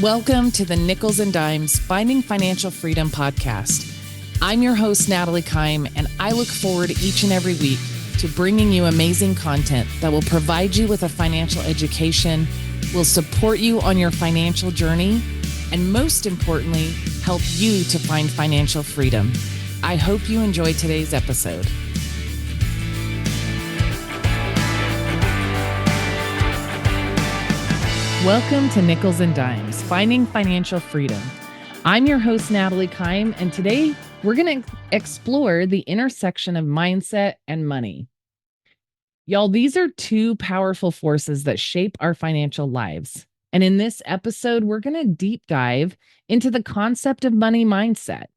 Welcome to the Nickels and Dimes Finding Financial Freedom podcast. I'm your host, Natalie Kime, and I look forward each and every week to bringing you amazing content that will provide you with a financial education, will support you on your financial journey, and most importantly, help you to find financial freedom. I hope you enjoy today's episode. Welcome to Nickels and Dimes, Finding Financial Freedom. I'm your host, Natalie Kime, and today we're going to explore the intersection of mindset and money. Y'all, these are two powerful forces that shape our financial lives. And in this episode, we're going to deep dive into the concept of money mindset,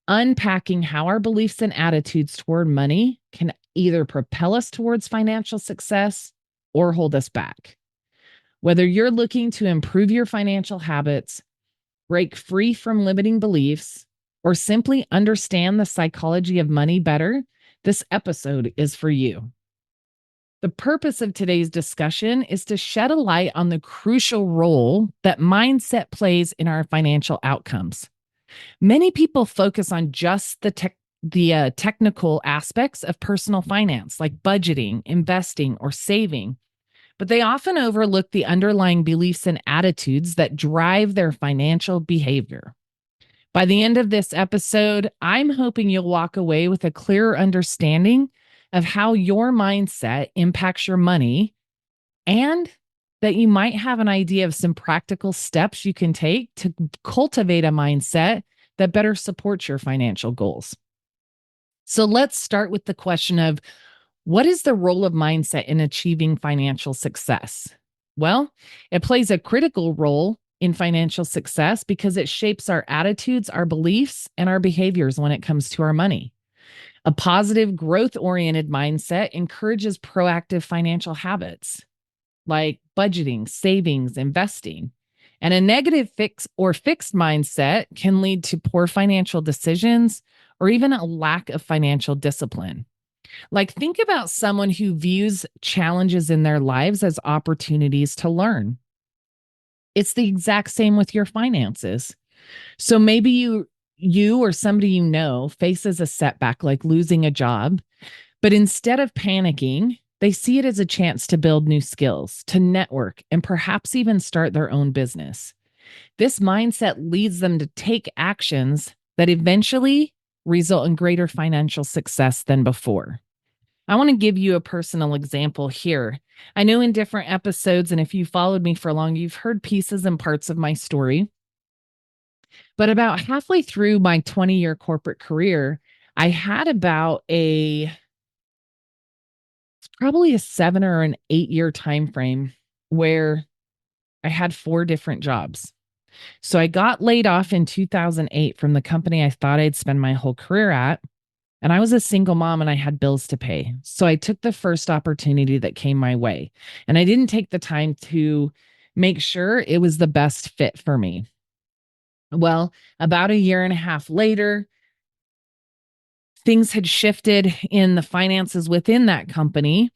unpacking how our beliefs and attitudes toward money can either propel us towards financial success or hold us back. Whether you're looking to improve your financial habits, break free from limiting beliefs, or simply understand the psychology of money better, this episode is for you. The purpose of today's discussion is to shed a light on the crucial role that mindset plays in our financial outcomes. Many people focus on just the technical aspects of personal finance, like budgeting, investing, or saving. But they often overlook the underlying beliefs and attitudes that drive their financial behavior. By the end of this episode, I'm hoping you'll walk away with a clearer understanding of how your mindset impacts your money, and that you might have an idea of some practical steps you can take to cultivate a mindset that better supports your financial goals. So let's start with the question of, what is the role of mindset in achieving financial success? Well, it plays a critical role in financial success because it shapes our attitudes, our beliefs, and our behaviors when it comes to our money. A positive, growth-oriented mindset encourages proactive financial habits like budgeting, savings, investing. And a negative fixed mindset can lead to poor financial decisions or even a lack of financial discipline. Like, think about someone who views challenges in their lives as opportunities to learn. It's the exact same with your finances. So maybe you or somebody you know faces a setback like losing a job, but instead of panicking, they see it as a chance to build new skills, to network, and perhaps even start their own business. This mindset leads them to take actions that eventually result in greater financial success than before. I want to give you a personal example here. I know in different episodes, and if you followed me for long, you've heard pieces and parts of my story. But about halfway through my 20-year corporate career, I had probably a 7 or an 8-year time frame where I had 4 different jobs. So I got laid off in 2008 from the company I thought I'd spend my whole career at. And I was a single mom and I had bills to pay. So I took the first opportunity that came my way. And I didn't take the time to make sure it was the best fit for me. Well, about a year and a half later, things had shifted in the finances within that company.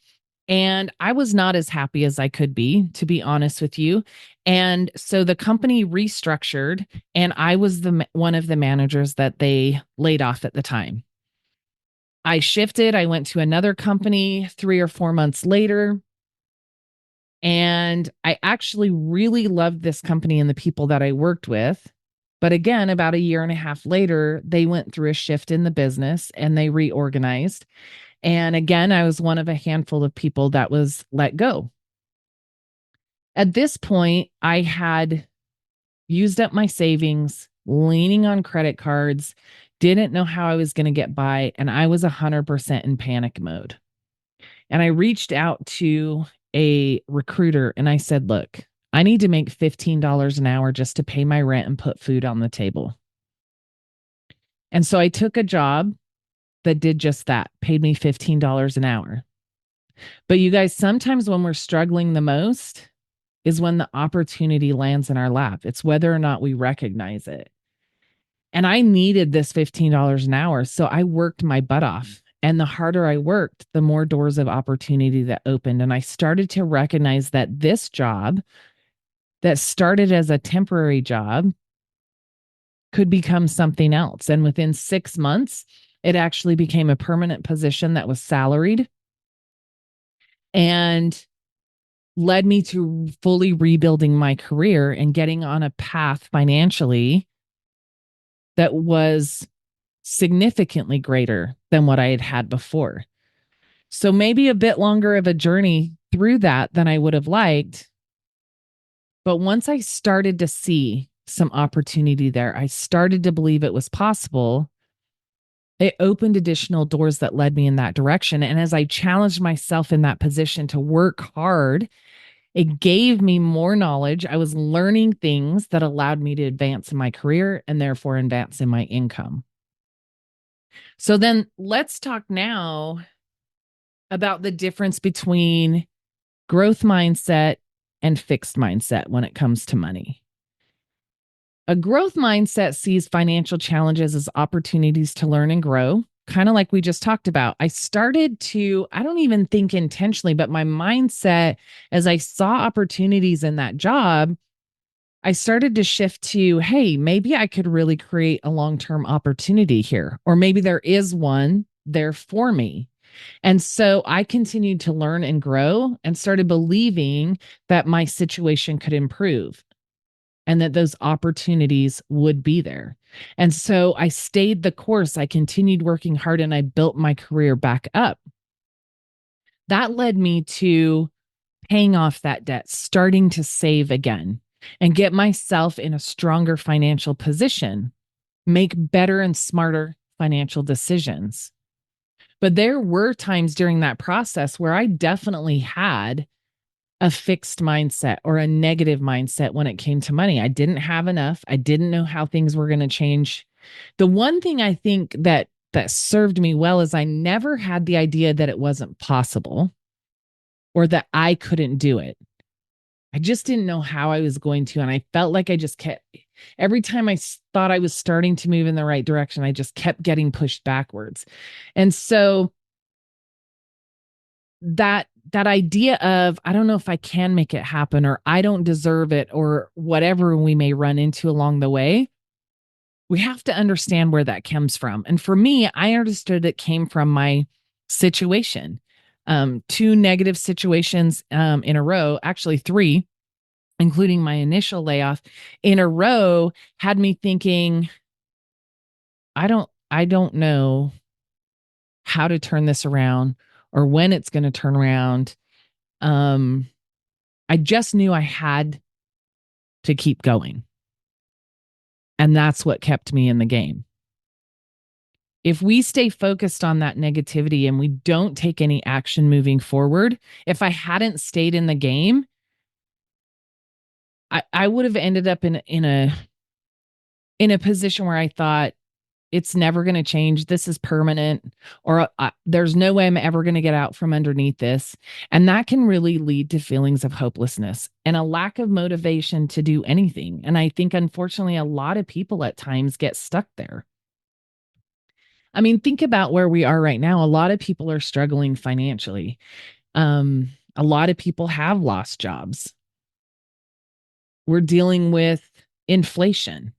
And I was not as happy as I could be, to be honest with you. And so the company restructured, and I was one of the managers that they laid off at the time. I shifted. I went to another company 3 or 4 months later. And I actually really loved this company and the people that I worked with. But again, about a year and a half later, they went through a shift in the business and they reorganized. And again, I was one of a handful of people that was let go. At this point, I had used up my savings, leaning on credit cards, didn't know how I was going to get by, and I was 100% in panic mode. And I reached out to a recruiter and I said, look, I need to make $15 an hour just to pay my rent and put food on the table. And so I took a job that did just that, paid me $15 an hour. But you guys, sometimes when we're struggling the most is when the opportunity lands in our lap. It's whether or not we recognize it. And I needed this $15 an hour. So I worked my butt off. And the harder I worked, the more doors of opportunity that opened. And I started to recognize that this job that started as a temporary job could become something else. And within 6 months, it actually became a permanent position that was salaried and led me to fully rebuilding my career and getting on a path financially that was significantly greater than what I had had before. So maybe a bit longer of a journey through that than I would have liked. But once I started to see some opportunity there, I started to believe it was possible. It opened additional doors that led me in that direction. And as I challenged myself in that position to work hard, it gave me more knowledge. I was learning things that allowed me to advance in my career and therefore advance in my income. So then let's talk now about the difference between growth mindset and fixed mindset when it comes to money. A growth mindset sees financial challenges as opportunities to learn and grow, kind of like we just talked about. I don't even think intentionally, but my mindset, as I saw opportunities in that job, I started to shift to, hey, maybe I could really create a long term opportunity here, or maybe there is one there for me. And so I continued to learn and grow and started believing that my situation could improve and that those opportunities would be there. And so I stayed the course. I continued working hard and I built my career back up. That led me to paying off that debt, starting to save again and get myself in a stronger financial position, make better and smarter financial decisions. But there were times during that process where I definitely had a fixed mindset or a negative mindset when it came to money. I didn't have enough. I didn't know how things were going to change. The one thing I think that served me well is I never had the idea that it wasn't possible or that I couldn't do it. I just didn't know how I was going to. And I felt like I just kept, every time thought I was starting to move in the right direction, I just kept getting pushed backwards. And so that idea of, I don't know if I can make it happen, or I don't deserve it, or whatever we may run into along the way, we have to understand where that comes from. And for me, I understood it came from my situation. Two negative situations in a row, actually three, including my initial layoff in a row, had me thinking, I don't know how to turn this around or when it's going to turn around. Um, I just knew I had to keep going. And that's what kept me in the game. If we stay focused on that negativity and we don't take any action moving forward, if I hadn't stayed in the game, I would have ended up in a position where I thought it's never going to change. This is permanent, or there's no way I'm ever going to get out from underneath this. And that can really lead to feelings of hopelessness and a lack of motivation to do anything. And I think, unfortunately, a lot of people at times get stuck there. I mean, think about where we are right now. A lot of people are struggling financially. A lot of people have lost jobs. We're dealing with inflation.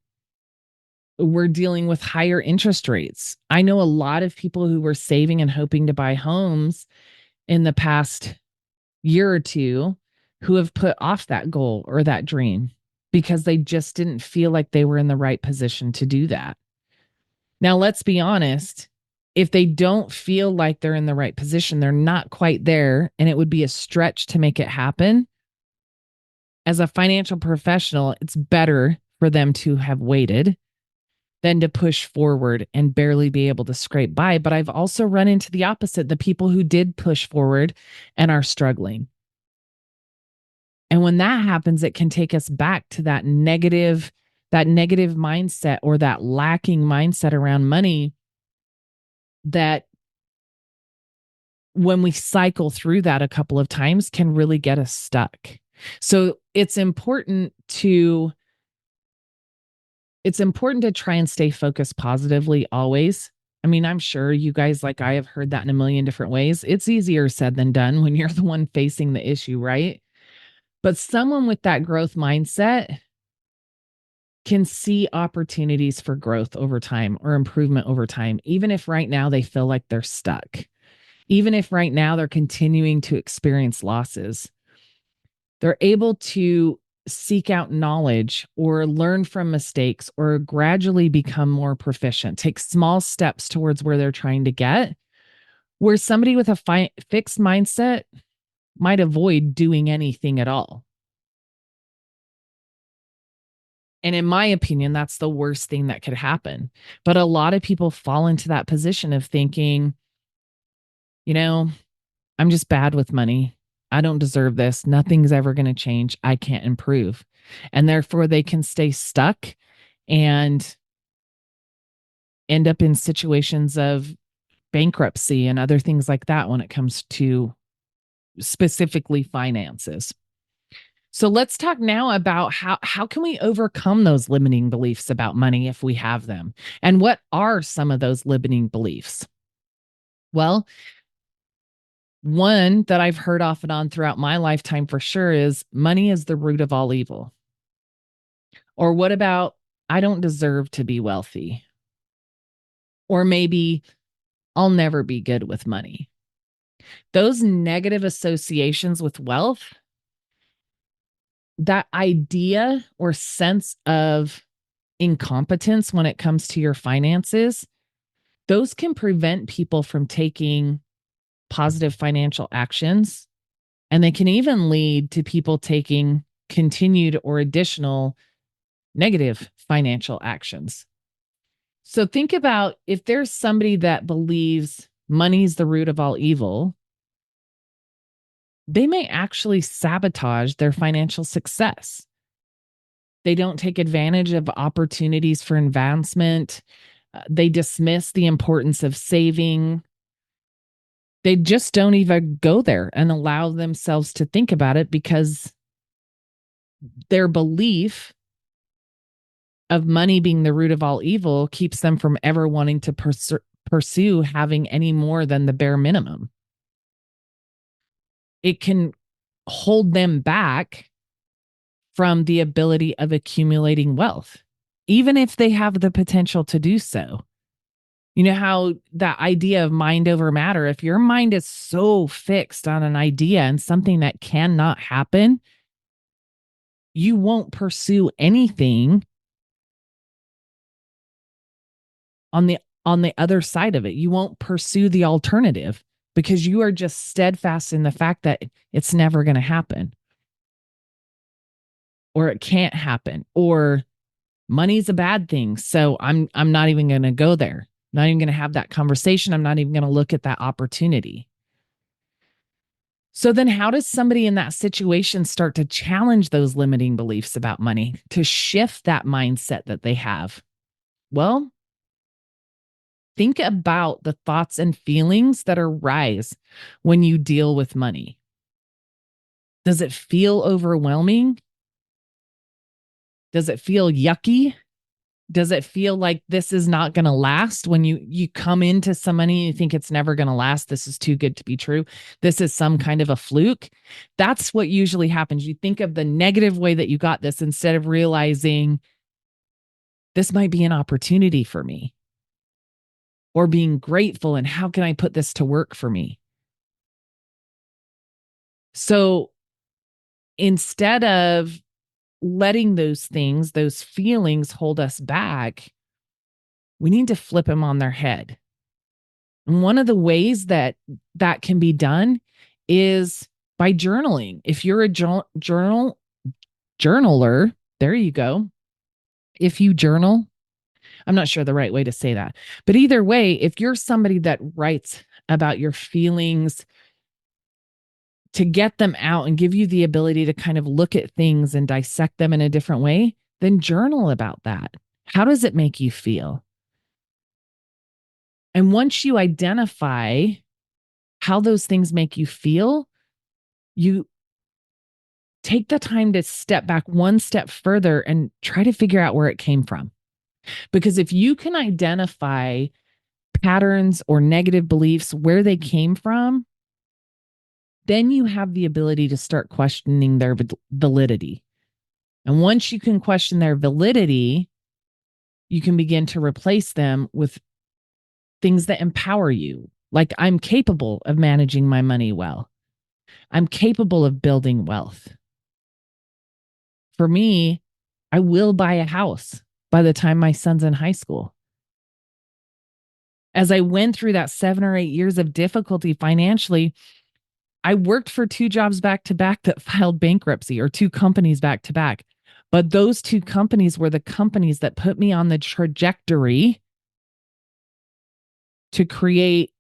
We're dealing with higher interest rates. I know a lot of people who were saving and hoping to buy homes in the past year or two who have put off that goal or that dream because they just didn't feel like they were in the right position to do that. Now, let's be honest. If they don't feel like they're in the right position, they're not quite there, and it would be a stretch to make it happen. As a financial professional, it's better for them to have waited than to push forward and barely be able to scrape by. But I've also run into the opposite, the people who did push forward and are struggling. And when that happens, it can take us back to that negative mindset or that lacking mindset around money that when we cycle through that a couple of times can really get us stuck. So it's important to try and stay focused positively always. I mean, I'm sure you guys, like I, have heard that in a million different ways. It's easier said than done when you're the one facing the issue, right? But someone with that growth mindset can see opportunities for growth over time or improvement over time, even if right now they feel like they're stuck, even if right now they're continuing to experience losses. They're able to seek out knowledge or learn from mistakes or gradually become more proficient, take small steps towards where they're trying to get, where somebody with a fixed mindset might avoid doing anything at all. And in my opinion, that's the worst thing that could happen. But a lot of people fall into that position of thinking, you know, I'm just bad with money. I don't deserve this. Nothing's ever going to change. I can't improve. And therefore, they can stay stuck and end up in situations of bankruptcy and other things like that when it comes to specifically finances. So let's talk now about how can we overcome those limiting beliefs about money if we have them? And what are some of those limiting beliefs? Well, one that I've heard off and on throughout my lifetime for sure is money is the root of all evil. Or what about I don't deserve to be wealthy? Or maybe I'll never be good with money. Those negative associations with wealth, that idea or sense of incompetence when it comes to your finances, those can prevent people from taking positive financial actions. And they can even lead to people taking continued or additional negative financial actions. So think about if there's somebody that believes money's the root of all evil, they may actually sabotage their financial success. They don't take advantage of opportunities for advancement. They dismiss the importance of saving. They just don't even go there and allow themselves to think about it because their belief of money being the root of all evil keeps them from ever wanting to pursue having any more than the bare minimum. It can hold them back from the ability of accumulating wealth, even if they have the potential to do so. You know how that idea of mind over matter, if your mind is so fixed on an idea and something that cannot happen, you won't pursue anything on the other side of it. You won't pursue the alternative because you are just steadfast in the fact that it's never going to happen or it can't happen or money's a bad thing. So I'm not even going to go there. Not even going to have that conversation. I'm not even going to look at that opportunity. So then how does somebody in that situation start to challenge those limiting beliefs about money to shift that mindset that they have? Well, think about the thoughts and feelings that arise when you deal with money. Does it feel overwhelming? Does it feel yucky? Does it feel like this is not going to last when you come into some money and you think it's never going to last? This is too good to be true. This is some kind of a fluke. That's what usually happens. You think of the negative way that you got this instead of realizing this might be an opportunity for me or being grateful and how can I put this to work for me? So instead of letting those things, those feelings hold us back, we need to flip them on their head. And one of the ways that that can be done is by journaling. If you're a journaler, there you go. If you journal, I'm not sure the right way to say that. But either way, if you're somebody that writes about your feelings to get them out and give you the ability to kind of look at things and dissect them in a different way, then journal about that. How does it make you feel? And once you identify how those things make you feel, you take the time to step back one step further and try to figure out where it came from. Because if you can identify patterns or negative beliefs, where they came from, then you have the ability to start questioning their validity. And once you can question their validity, you can begin to replace them with things that empower you. Like, I'm capable of managing my money well. I'm capable of building wealth. For me, I will buy a house by the time my son's in high school. As I went through that 7 or 8 years of difficulty financially, I worked for 2 jobs back to back that filed bankruptcy, or 2 companies back to back. But those 2 companies were the companies that put me on the trajectory to create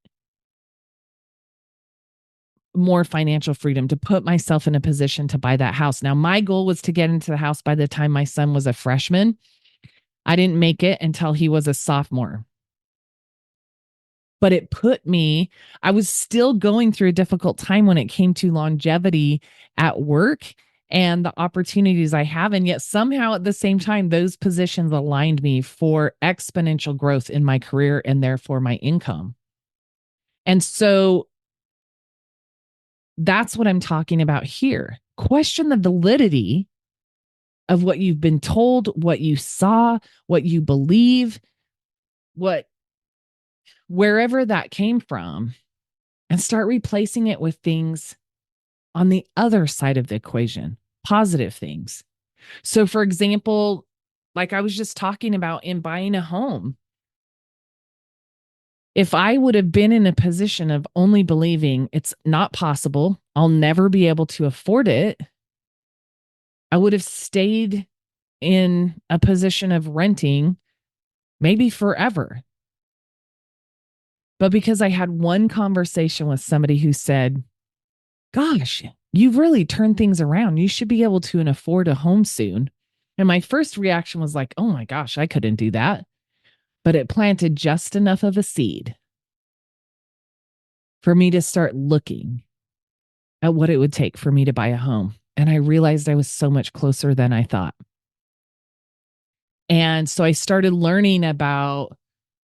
more financial freedom, to put myself in a position to buy that house. Now, my goal was to get into the house by the time my son was a freshman. I didn't make it until he was a sophomore. But it put me, I was still going through a difficult time when it came to longevity at work and the opportunities I have. And yet somehow at the same time, those positions aligned me for exponential growth in my career and therefore my income. And so that's what I'm talking about here. Question the validity of what you've been told, what you saw, what you believe, wherever that came from, and start replacing it with things on the other side of the equation, positive things. So, for example, like I was just talking about in buying a home, if I would have been in a position of only believing it's not possible, I'll never be able to afford it, I would have stayed in a position of renting maybe forever. But because I had one conversation with somebody who said, gosh, you've really turned things around. You should be able to afford a home soon. And my first reaction was like, oh my gosh, I couldn't do that. But it planted just enough of a seed for me to start looking at what it would take for me to buy a home. And I realized I was so much closer than I thought. And so I started learning about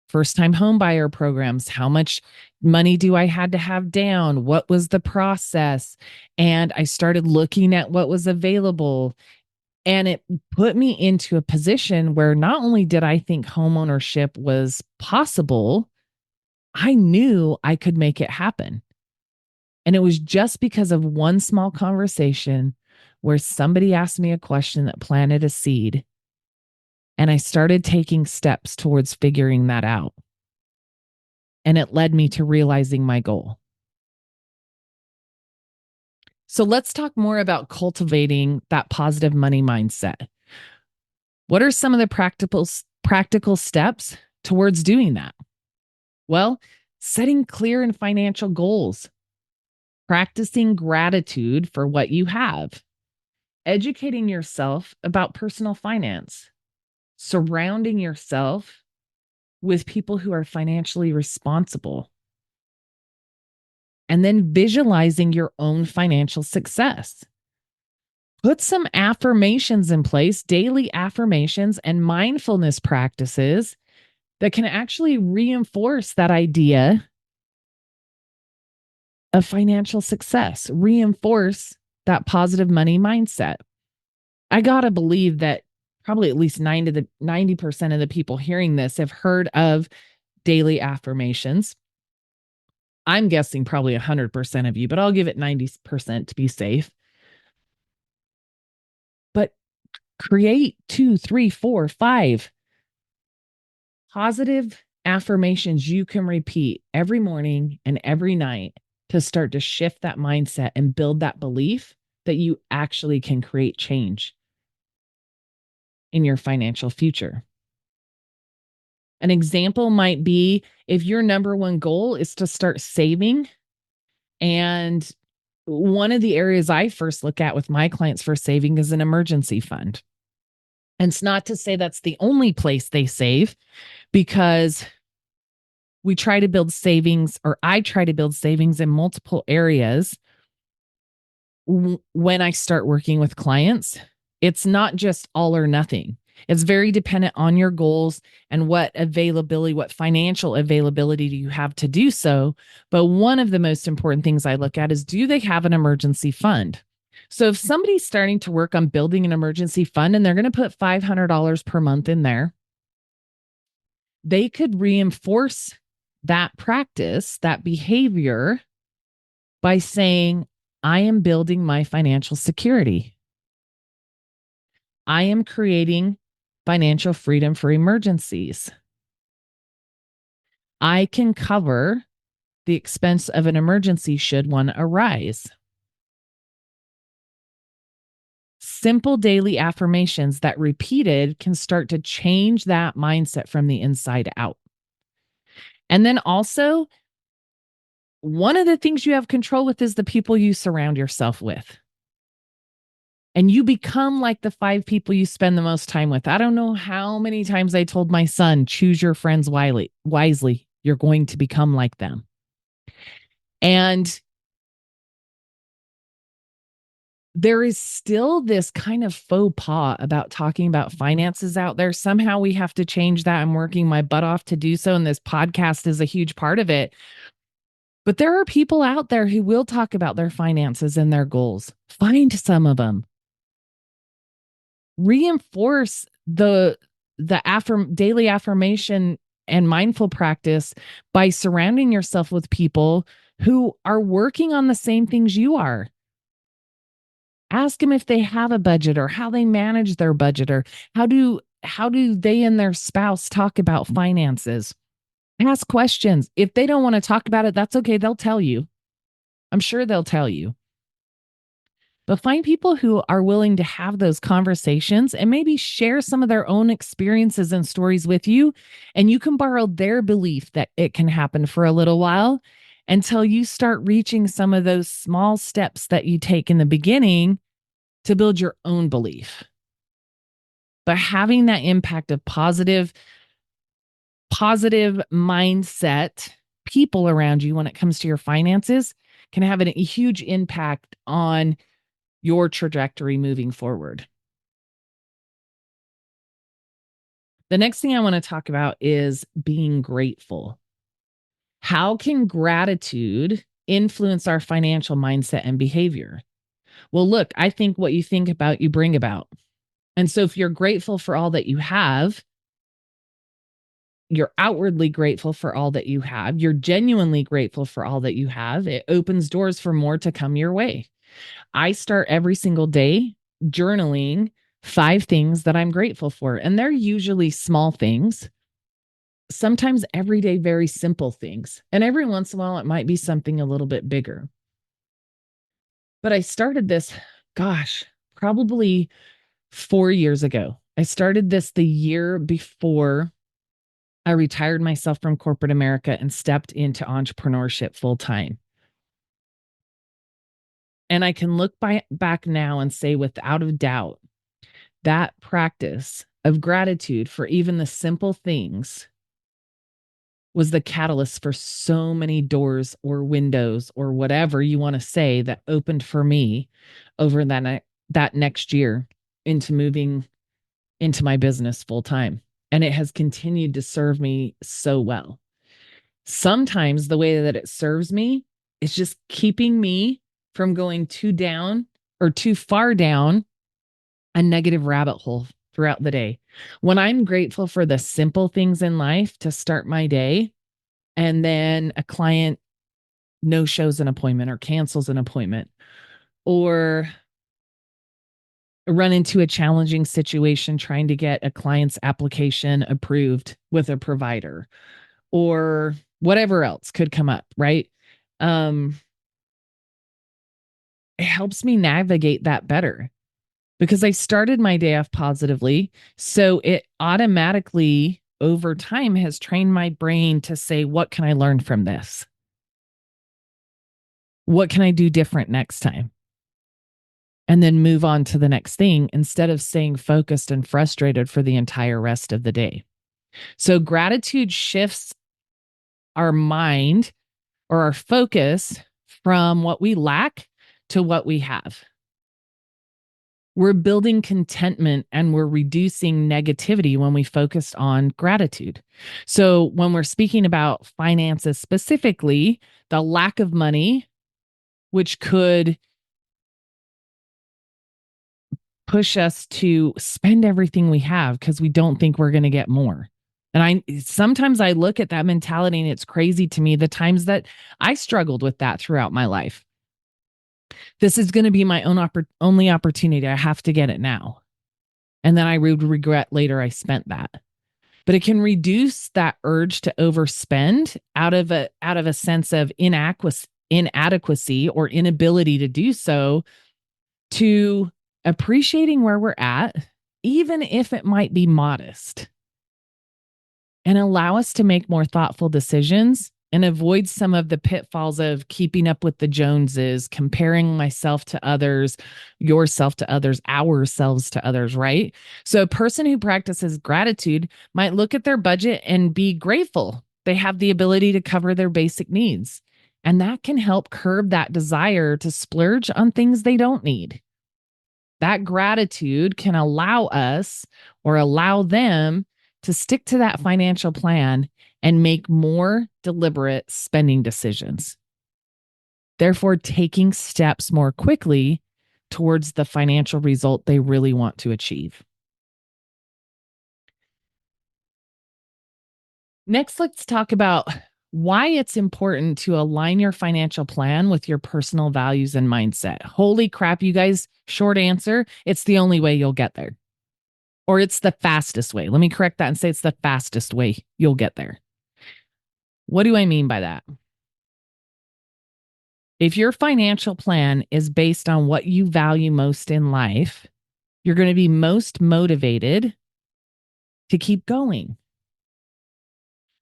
first time home buyer programs. How much money do I had to have down? What was the process? And I started looking at what was available. And it put me into a position where not only did I think homeownership was possible, I knew I could make it happen. And it was just because of one small conversation where somebody asked me a question that planted a seed. And I started taking steps towards figuring that out. And it led me to realizing my goal. So let's talk more about cultivating that positive money mindset. What are some of the practical steps towards doing that? Well, setting clear and financial goals, practicing gratitude for what you have, educating yourself about personal finance, surrounding yourself with people who are financially responsible, and then visualizing your own financial success. Put some affirmations in place, daily affirmations and mindfulness practices that can actually reinforce that idea of financial success, reinforce that positive money mindset. I got to believe that probably at least 90% of the people hearing this have heard of daily affirmations. I'm guessing probably 100% of you, but I'll give it 90% to be safe. But create 2, 3, 4, 5 positive affirmations you can repeat every morning and every night to start to shift that mindset and build that belief that you actually can create change in your financial future. An example might be if your number one goal is to start saving. And one of the areas I first look at with my clients for saving is an emergency fund. And it's not to say that's the only place they save, because we try to build savings, or I try to build savings in multiple areas. When I start working with clients, it's not just all or nothing. It's very dependent on your goals and what financial availability do you have to do so. But one of the most important things I look at is, do they have an emergency fund? So if somebody's starting to work on building an emergency fund and they're going to put $500 per month in there, they could reinforce that practice, that behavior, by saying, I am building my financial security. I am creating financial freedom for emergencies. I can cover the expense of an emergency should one arise. Simple daily affirmations that repeated can start to change that mindset from the inside out. And then also, one of the things you have control with is the people you surround yourself with. And you become like the 5 people you spend the most time with. I don't know how many times I told my son, choose your friends wisely. You're going to become like them. And there is still this kind of faux pas about talking about finances out there. Somehow we have to change that. I'm working my butt off to do so. And this podcast is a huge part of it. But there are people out there who will talk about their finances and their goals. Find some of them. Reinforce the daily affirmation and mindful practice by surrounding yourself with people who are working on the same things you are. Ask them if they have a budget or how they manage their budget, or how do they and their spouse talk about finances. Ask questions. If they don't want to talk about it, that's okay. They'll tell you. I'm sure they'll tell you. But find people who are willing to have those conversations and maybe share some of their own experiences and stories with you. And you can borrow their belief that it can happen for a little while until you start reaching some of those small steps that you take in the beginning to build your own belief. But having that impact of positive mindset people around you when it comes to your finances can have a huge impact on your trajectory moving forward. The next thing I want to talk about is being grateful. How can gratitude influence our financial mindset and behavior? Well, look, I think what you think about, you bring about. And so if you're grateful for all that you have, you're outwardly grateful for all that you have, you're genuinely grateful for all that you have, it opens doors for more to come your way. I start every single day journaling 5 things that I'm grateful for. And they're usually small things, sometimes everyday, very simple things. And every once in a while, it might be something a little bit bigger. But I started this, probably 4 years ago. I started this the year before I retired myself from corporate America and stepped into entrepreneurship full time. And I can look back now and say without a doubt, that practice of gratitude for even the simple things was the catalyst for so many doors or windows or whatever you want to say that opened for me over that next year into moving into my business full time. And it has continued to serve me so well. Sometimes the way that it serves me is just keeping me from going too down or too far down a negative rabbit hole throughout the day. When I'm grateful for the simple things in life to start my day, and then a client no shows an appointment or cancels an appointment, or run into a challenging situation trying to get a client's application approved with a provider, or whatever else could come up, right? It helps me navigate that better because I started my day off positively. So it automatically over time has trained my brain to say, what can I learn from this? What can I do different next time? And then move on to the next thing instead of staying focused and frustrated for the entire rest of the day. So gratitude shifts our mind or our focus from what we lack to what we have. We're building contentment and we're reducing negativity when we focus on gratitude. So, when we're speaking about finances specifically, the lack of money, which could push us to spend everything we have because we don't think we're going to get more. And I look at that mentality and it's crazy to me the times that I struggled with that throughout my life. This is going to be my only opportunity. I have to get it now. And then I would regret later I spent that. But it can reduce that urge to overspend out of a sense of inadequacy or inability to do so, to appreciating where we're at, even if it might be modest, and allow us to make more thoughtful decisions and avoid some of the pitfalls of keeping up with the Joneses, comparing myself to others, yourself to others, ourselves to others, right? So a person who practices gratitude might look at their budget and be grateful they have the ability to cover their basic needs. And that can help curb that desire to splurge on things they don't need. That gratitude can allow us or allow them to stick to that financial plan and make more deliberate spending decisions, therefore taking steps more quickly towards the financial result they really want to achieve. Next, let's talk about why it's important to align your financial plan with your personal values and mindset. Holy crap, you guys, short answer, it's the only way you'll get there. Or it's the fastest way. Let me correct that and say it's the fastest way you'll get there. What do I mean by that? If your financial plan is based on what you value most in life, you're going to be most motivated to keep going.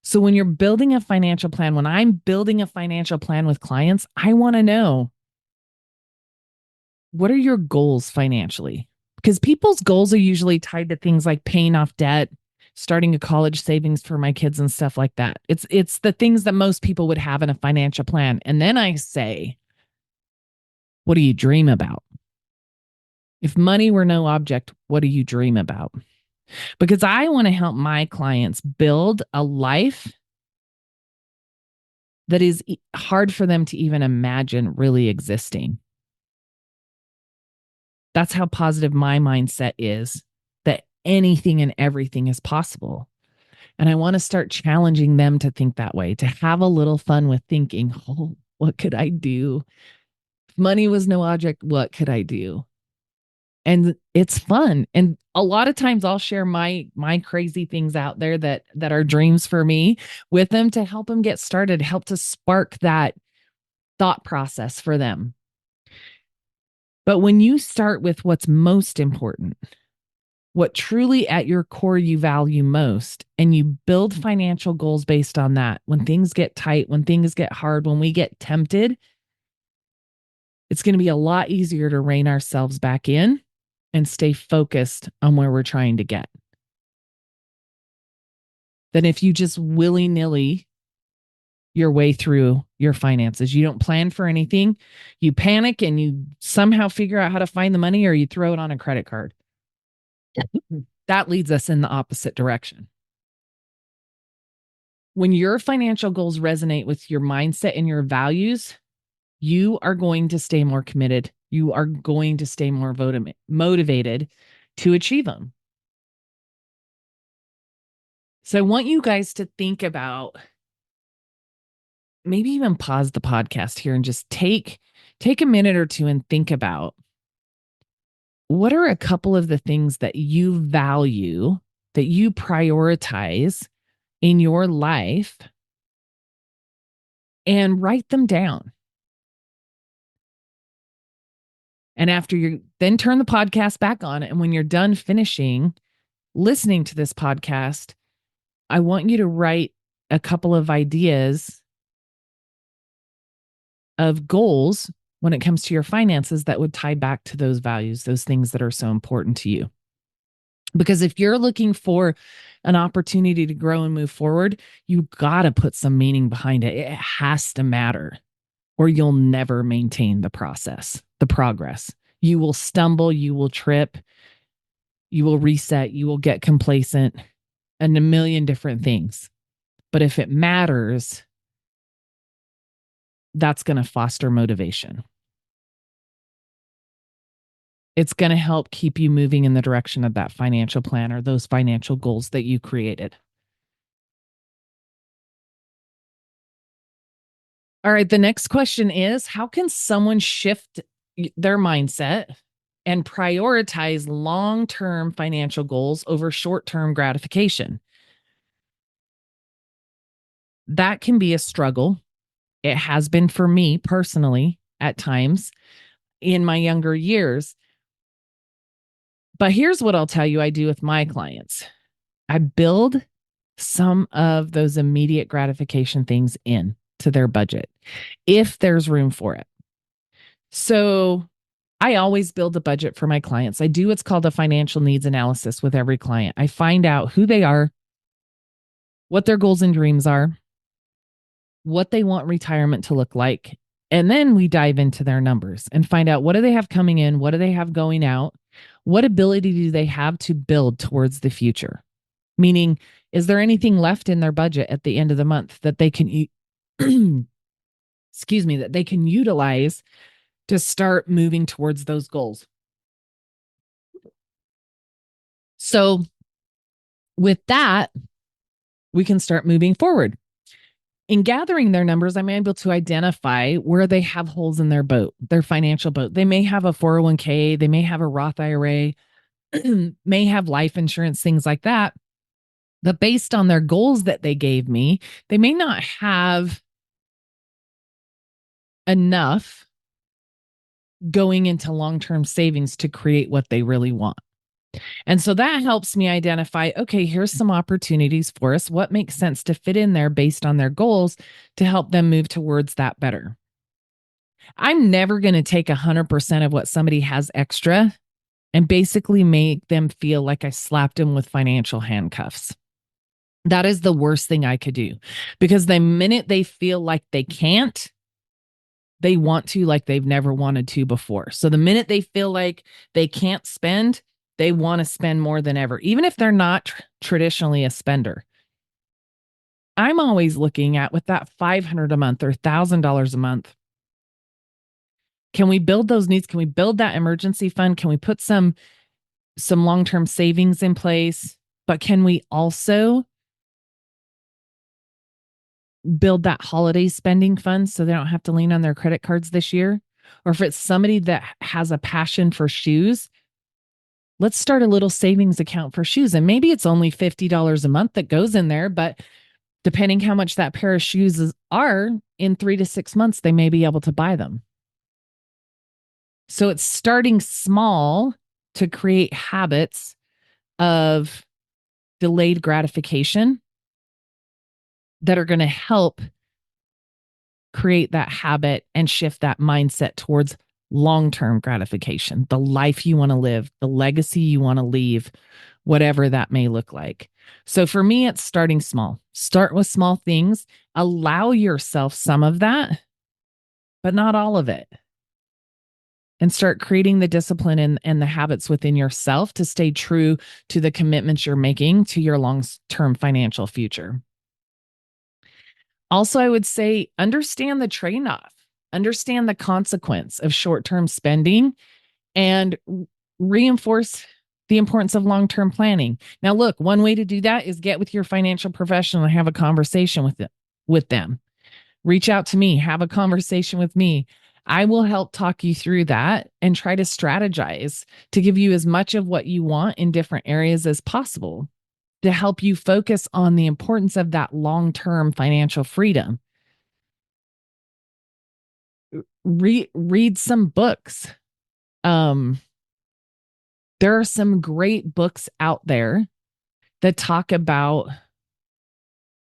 So when you're building a financial plan, when I'm building a financial plan with clients, I want to know, what are your goals financially? Because people's goals are usually tied to things like paying off debt, starting a college savings for my kids and stuff like that. It's the things that most people would have in a financial plan. And then I say, what do you dream about? If money were no object, what do you dream about? Because I want to help my clients build a life that is hard for them to even imagine really existing. That's how positive my mindset is, that anything and everything is possible. And I want to start challenging them to think that way, to have a little fun with thinking, oh, what could I do? If money was no object, what could I do? And it's fun. And a lot of times I'll share my crazy things out there that are dreams for me with them to help them get started, help to spark that thought process for them. But when you start with what's most important, what truly at your core you value most, and you build financial goals based on that, when things get tight, when things get hard, when we get tempted, it's going to be a lot easier to rein ourselves back in and stay focused on where we're trying to get than if you just willy-nilly your way through your finances. You don't plan for anything. You panic and you somehow figure out how to find the money, or you throw it on a credit card. That leads us in the opposite direction. When your financial goals resonate with your mindset and your values, you are going to stay more committed. You are going to stay more motivated to achieve them. So I want you guys to think about, maybe even pause the podcast here and just take a minute or two and think about, what are a couple of the things that you value, that you prioritize in your life, and write them down. And after you then turn the podcast back on, and when you're done finishing listening to this podcast, I want you to write a couple of ideas of goals when it comes to your finances that would tie back to those values, those things that are so important to you. Because if you're looking for an opportunity to grow and move forward, you got to put some meaning behind it. It has to matter, or you'll never maintain the progress. You will stumble, you will trip, you will reset, you will get complacent, and a million different things. But if it matters, that's going to foster motivation. It's going to help keep you moving in the direction of that financial plan or those financial goals that you created. All right. The next question is, how can someone shift their mindset and prioritize long-term financial goals over short-term gratification? That can be a struggle. It has been for me personally at times in my younger years. But here's what I'll tell you I do with my clients. I build some of those immediate gratification things in to their budget if there's room for it. So I always build a budget for my clients. I do what's called a financial needs analysis with every client. I find out who they are, what their goals and dreams are, what they want retirement to look like. And then we dive into their numbers and find out what do they have coming in? What do they have going out? What ability do they have to build towards the future? Meaning, is there anything left in their budget at the end of the month that they can excuse me, that they can utilize to start moving towards those goals? So with that, we can start moving forward. In gathering their numbers, I'm able to identify where they have holes in their boat, their financial boat. They may have a 401k, they may have a Roth IRA, may have life insurance, things like that. But based on their goals that they gave me, they may not have enough going into long-term savings to create what they really want. And so that helps me identify, okay, here's some opportunities for us. What makes sense to fit in there based on their goals to help them move towards that better? I'm never going to take 100% of what somebody has extra and basically make them feel like I slapped them with financial handcuffs. That is the worst thing I could do, because the minute they feel like they can't, they want to like they've never wanted to before. So the minute they feel like they can't spend, they want to spend more than ever, even if they're not traditionally a spender. I'm always looking at, with that $500 a month or $1,000 a month, can we build those needs? Can we build that emergency fund? Can we put some long-term savings in place? But can we also build that holiday spending fund so they don't have to lean on their credit cards this year? Or if it's somebody that has a passion for shoes, let's start a little savings account for shoes. And maybe it's only $50 a month that goes in there, but depending how much that pair of shoes are, in 3 to 6 months, they may be able to buy them. So it's starting small to create habits of delayed gratification that are going to help create that habit and shift that mindset towards long-term gratification, the life you want to live, the legacy you want to leave, whatever that may look like. So for me, it's starting small. Start with small things. Allow yourself some of that, but not all of it. And start creating the discipline and the habits within yourself to stay true to the commitments you're making to your long-term financial future. Also, I would say understand the trade-off, understand the consequence of short-term spending, and reinforce the importance of long-term planning. Now, look, one way to do that is get with your financial professional and have a conversation with them. Reach out to me, have a conversation with me. I will help talk you through that and try to strategize to give you as much of what you want in different areas as possible to help you focus on the importance of that long-term financial freedom. Read some books. There are some great books out there that talk about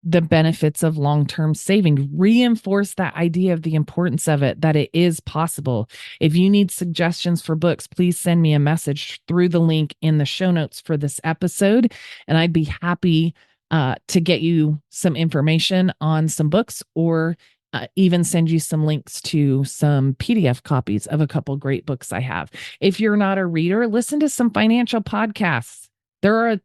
the benefits of long-term saving. Reinforce that idea of the importance of it, that it is possible. If you need suggestions for books, please send me a message through the link in the show notes for this episode, and I'd be happy to get you some information on some books or even send you some links to some PDF copies of a couple great books I have. If you're not a reader, listen to some financial podcasts. There are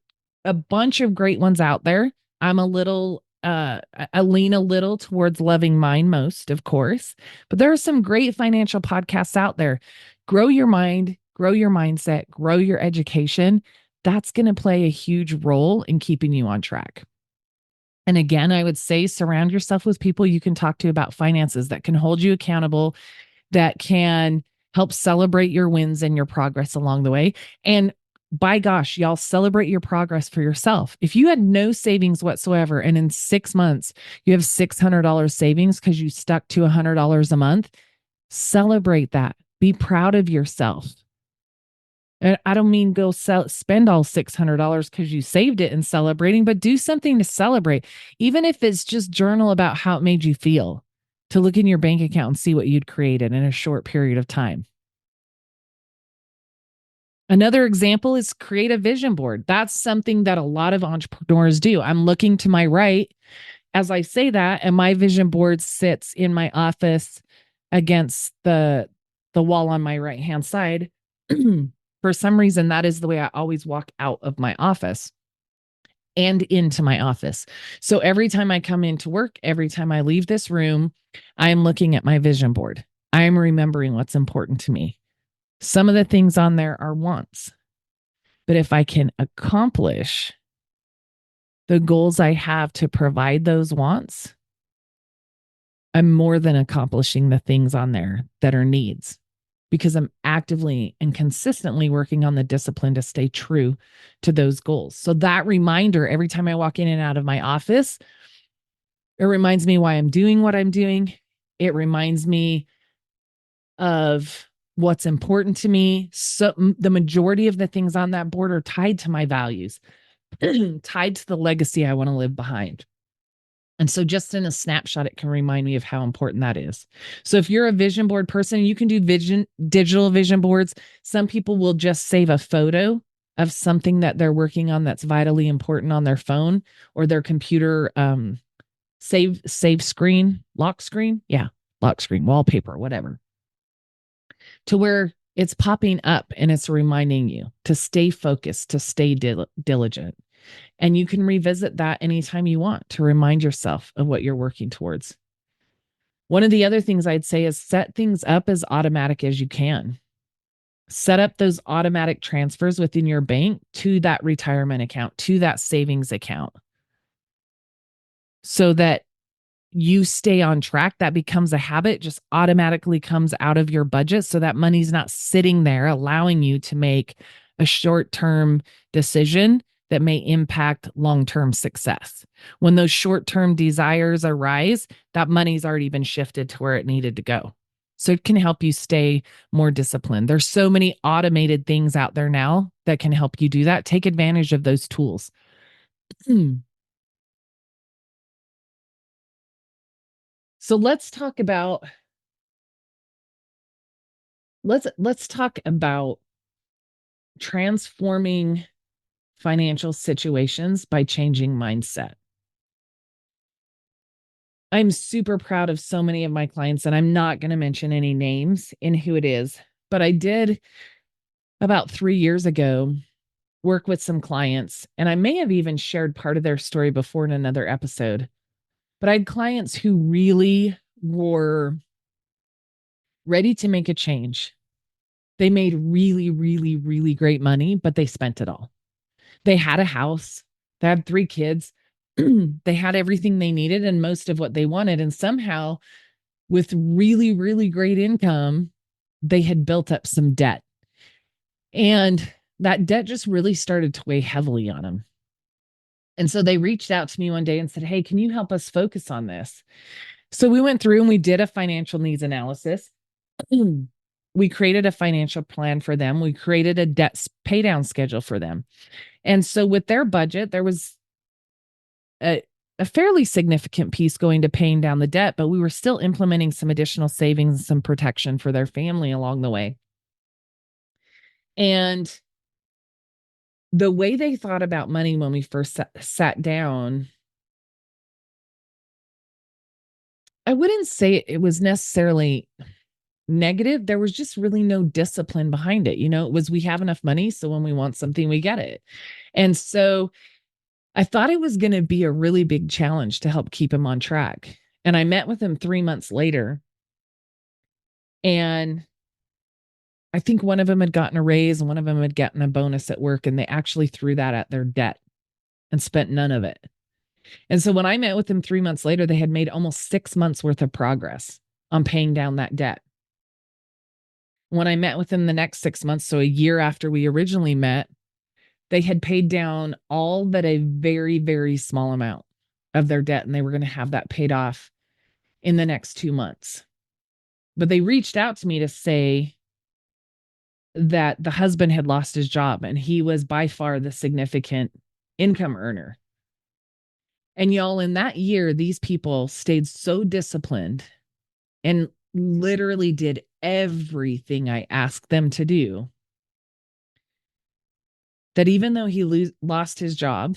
a bunch of great ones out there. I'm a little, I lean a little towards loving mine most, of course, but there are some great financial podcasts out there. Grow your mind, grow your mindset, grow your education. That's going to play a huge role in keeping you on track. And again, I would say surround yourself with people you can talk to about finances that can hold you accountable, that can help celebrate your wins and your progress along the way. And by gosh, y'all celebrate your progress for yourself. If you had no savings whatsoever and in 6 months you have $600 savings because you stuck to $100 a month, celebrate that. Be proud of yourself. And I don't mean go spend all $600 because you saved it and celebrating, but do something to celebrate. Even if it's just journal about how it made you feel, to look in your bank account and see what you'd created in a short period of time. Another example is create a vision board. That's something that a lot of entrepreneurs do. I'm looking to my right as I say that, and my vision board sits in my office against the wall on my right hand side. For some reason, that is the way I always walk out of my office and into my office. So every time I come into work, every time I leave this room, I'm looking at my vision board. I'm remembering what's important to me. Some of the things on there are wants, but if I can accomplish the goals I have to provide those wants, I'm more than accomplishing the things on there that are needs, because I'm actively and consistently working on the discipline to stay true to those goals. So that reminder every time I walk in and out of my office, it reminds me why I'm doing what I'm doing. It reminds me of what's important to me. So the majority of the things on that board are tied to my values, tied to the legacy I want to leave behind. And so just in a snapshot, it can remind me of how important that is. So if you're a vision board person, you can do digital vision boards. Some people will just save a photo of something that they're working on that's vitally important on their phone or their computer save screen, lock screen. Yeah, lock screen, wallpaper, whatever. To where it's popping up and it's reminding you to stay focused, to stay diligent. And you can revisit that anytime you want to remind yourself of what you're working towards. One of the other things I'd say is set things up as automatic as you can. Set up those automatic transfers within your bank to that retirement account, to that savings account, so that you stay on track. That becomes a habit, just automatically comes out of your budget. So that money's not sitting there allowing you to make a short-term decision that may impact long-term success. When those short-term desires arise, that money's already been shifted to where it needed to go. So it can help you stay more disciplined. There's so many automated things out there now that can help you do that. Take advantage of those tools. So let's talk about transforming financial situations by changing mindset. I'm super proud of so many of my clients, and I'm not going to mention any names in who it is, but I did about 3 years ago work with some clients, and I may have even shared part of their story before in another episode. But I had clients who really were ready to make a change. They made really, really, really great money, but they spent it all. They had a house, they had 3 kids, they had everything they needed and most of what they wanted. And somehow, with really, really great income, they had built up some debt. And that debt just really started to weigh heavily on them. And so they reached out to me one day and said, "Hey, can you help us focus on this?" So we went through and we did a financial needs analysis. We created a financial plan for them. We created a debt pay down schedule for them. And so with their budget, there was a, a fairly significant piece going to paying down the debt, but we were still implementing some additional savings and some protection for their family along the way. And the way they thought about money when we first sat down I wouldn't say it was necessarily negative. There was just really no discipline behind it. It was we have enough money. So when we want something, we get it. And so I thought it was going to be a really big challenge to help keep him on track. And I met with him 3 months later. And I think one of them had gotten a raise and one of them had gotten a bonus at work. And they actually threw that at their debt and spent none of it. And so when I met with them 3 months later, they had made almost 6 months worth of progress on paying down that debt. When I met with them the next 6 months, so a year after we originally met, they had paid down all but a very, very small amount of their debt, and they were going to have that paid off in the next 2 months. But they reached out to me to say that the husband had lost his job and he was by far the significant income earner. And y'all, in that year, these people stayed so disciplined and literally did everything I asked them to do that even though he lost his job,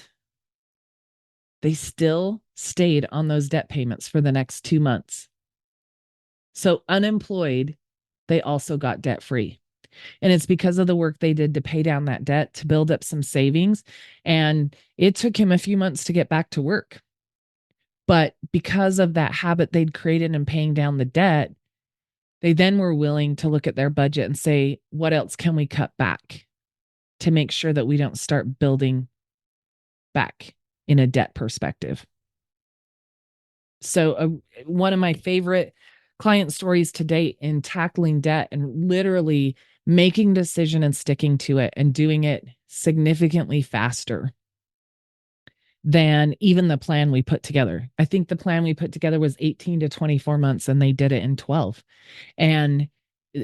they still stayed on those debt payments for the next 2 months. So unemployed, they also got debt free. And it's because of the work they did to pay down that debt, to build up some savings. And it took him a few months to get back to work. But because of that habit they'd created in paying down the debt, they then were willing to look at their budget and say, what else can we cut back to make sure that we don't start building back in a debt perspective? So one of my favorite client stories to date in tackling debt and literally making a decision and sticking to it and doing it significantly faster than even the plan we put together. I think the plan we put together was 18 to 24 months and they did it in 12. And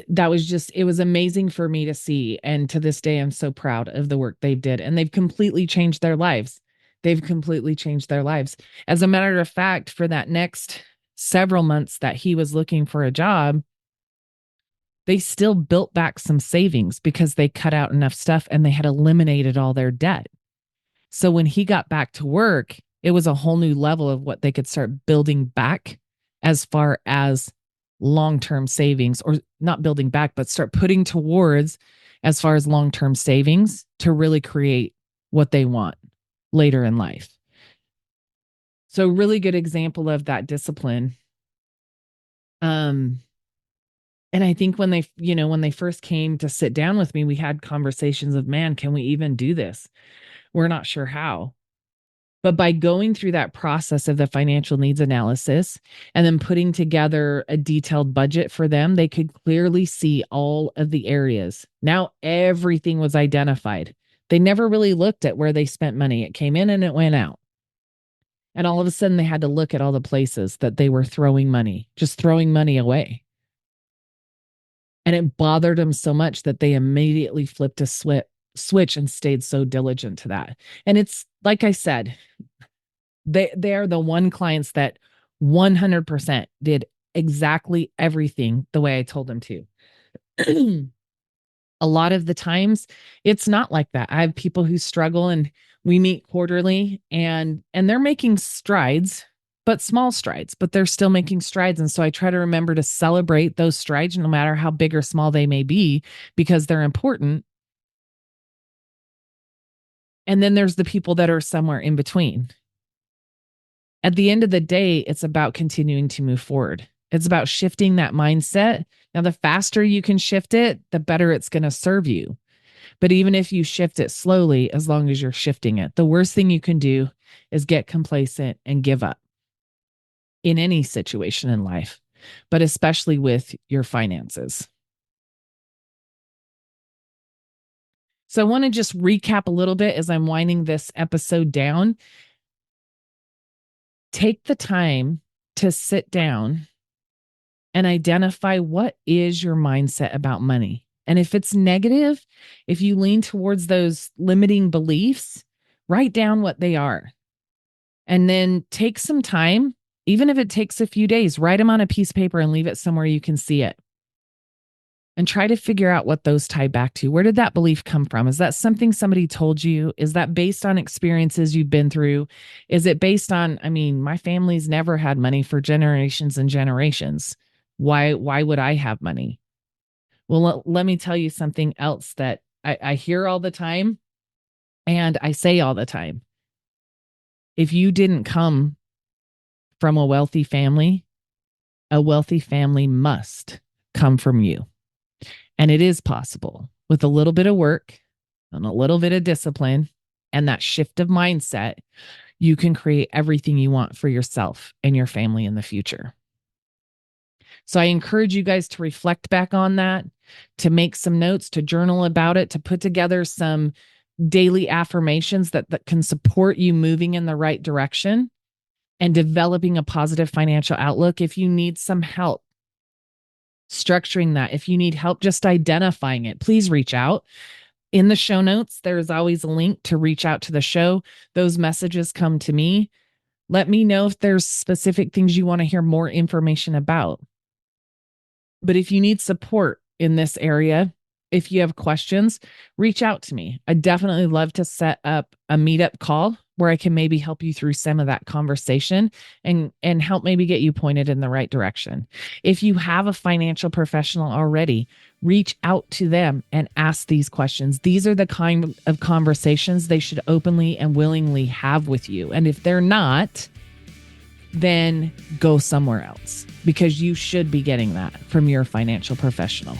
that was just, it was amazing for me to see. And to this day, I'm so proud of the work they did. And they've completely changed their lives. They've completely changed their lives. As a matter of fact, for that next several months that he was looking for a job, they still built back some savings because they cut out enough stuff and they had eliminated all their debt. So when he got back to work, it was a whole new level of what they could start building back as far as long-term savings, or not building back, but start putting towards as far as long-term savings to really create what they want later in life. So really good example of that discipline. And I think when they first came to sit down with me, we had conversations of, man, can we even do this? We're not sure how. But by going through that process of the financial needs analysis and then putting together a detailed budget for them, they could clearly see all of the areas. Now everything was identified. They never really looked at where they spent money. It came in and it went out. And all of a sudden they had to look at all the places that they were throwing money, just throwing money away. And it bothered them so much that they immediately flipped a switch and stayed so diligent to that. And it's like I said, they are the one clients that 100% did exactly everything the way I told them to. A lot of the times it's not like that. I have people who struggle and we meet quarterly and they're making strides, but small strides, but they're still making strides. And so I try to remember to celebrate those strides, no matter how big or small they may be, because they're important. And then there's the people that are somewhere in between. At the end of the day, it's about continuing to move forward. It's about shifting that mindset. Now, the faster you can shift it, the better it's going to serve you. But even if you shift it slowly, as long as you're shifting it, the worst thing you can do is get complacent and give up in any situation in life, but especially with your finances. So I want to just recap a little bit as I'm winding this episode down. Take the time to sit down and identify what is your mindset about money. And if it's negative, if you lean towards those limiting beliefs, write down what they are. And then take some time, even if it takes a few days, write them on a piece of paper and leave it somewhere you can see it. and try to figure out what those tie back to. Where did that belief come from? Is that something somebody told you? Is that based on experiences you've been through? Is it based on, my family's never had money for generations and generations. Why would I have money? Well, let me tell you something else that I hear all the time and I say all the time. If you didn't come from a wealthy family must come from you. And it is possible with a little bit of work and a little bit of discipline and that shift of mindset, you can create everything you want for yourself and your family in the future. So I encourage you guys to reflect back on that, to make some notes, to journal about it, to put together some daily affirmations that can support you moving in the right direction and developing a positive financial outlook. If you need some help structuring that, if you need help just identifying it, please reach out. In the show notes, there's always a link to reach out to the show. Those messages come to me. Let me know if there's specific things you want to hear more information about. But if you need support in this area, if you have questions, reach out to me. I'd definitely love to set up a meetup call where I can maybe help you through some of that conversation and help maybe get you pointed in the right direction. If you have a financial professional already, reach out to them and ask these questions. These are the kind of conversations they should openly and willingly have with you. And if they're not, then go somewhere else, because you should be getting that from your financial professional.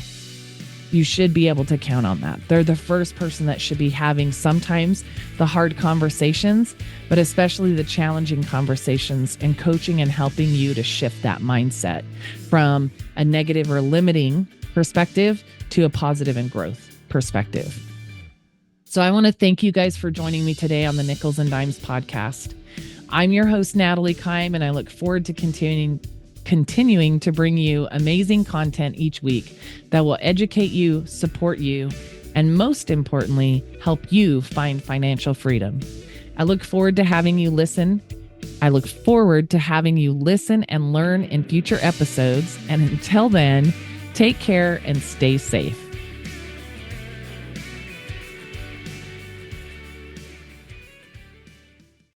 You should be able to count on that. They're the first person that should be having sometimes the hard conversations, but especially the challenging conversations, and coaching and helping you to shift that mindset from a negative or limiting perspective to a positive and growth perspective. So I want to thank you guys for joining me today on the Nickels and Dimes podcast. I'm your host, Natalie Kime, and I look forward to continuing to bring you amazing content each week that will educate you, support you, and most importantly, help you find financial freedom. I look forward to having you listen. and learn in future episodes. And until then, take care and stay safe.